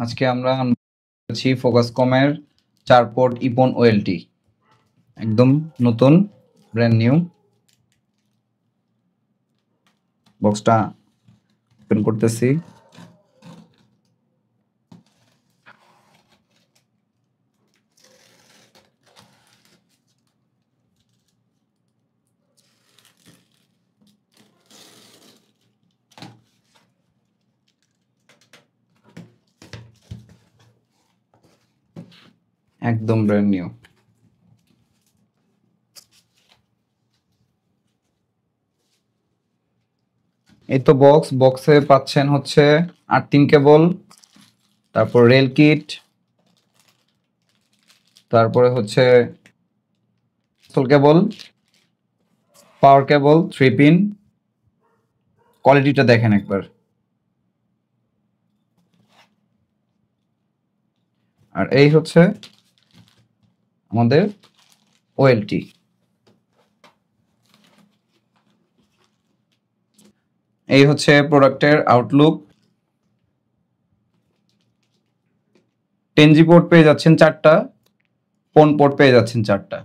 আজকে আমরা আনছি ফোকাসকমের 4 পোর্ট ইপন ওএলটি, একদম নতুন ব্র্যান্ড নিউ। বক্সটা ওপেন করতেছি। একদম ব্র্যান্ড নিউ। এই তো বক্সে পাচ্ছেন হচ্ছে আর্থিং কেবল, তারপর রেল কিট, তারপরে হচ্ছে কেবল, পাওয়ার কেবল 3 পিন। কোয়ালিটিটা দেখেন একবার। আর এই হচ্ছে আমাদের ওএলটি। এই হচ্ছে প্রোডাক্টের আউটলুক। 10G পোর্ট পেয়ে যাচ্ছেন 4টা, পোন পোর্ট পেয়ে যাচ্ছেন 4টা।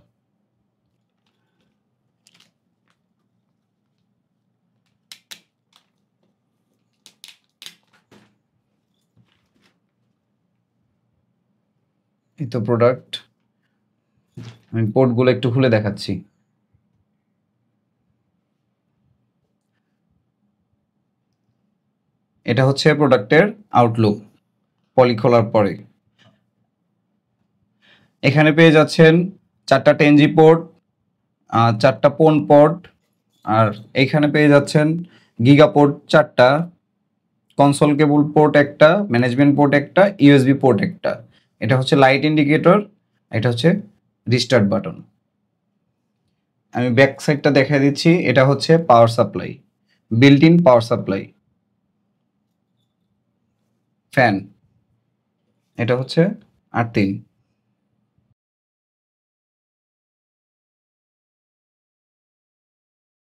এই তো প্রোডাক্ট। আমি পোর্টগুলো একটু খুলে দেখাচ্ছি। এটা হচ্ছে প্রোডাক্টের আউটলুক পলি খোলার পরে। এখানে পেয়ে যাচ্ছেন 4টা 10G পোর্ট, 4টা পোন পোর্ট, আর এখানে পেয়ে যাচ্ছেন গিগা পোর্ট 4টা, কনসোল কেবল পোর্ট একটা, ম্যানেজমেন্ট পোর্ট একটা, ইউএসবি পোর্ট একটা। এটা হচ্ছে লাইট ইন্ডিকেটর, এটা হচ্ছে রিস্টার্ট বাটন। আমি ব্যাক সাইডটা দেখাই দিচ্ছি। এটা হচ্ছে power supply, built in power supply. Fan, এটা হচ্ছে আর্থিং।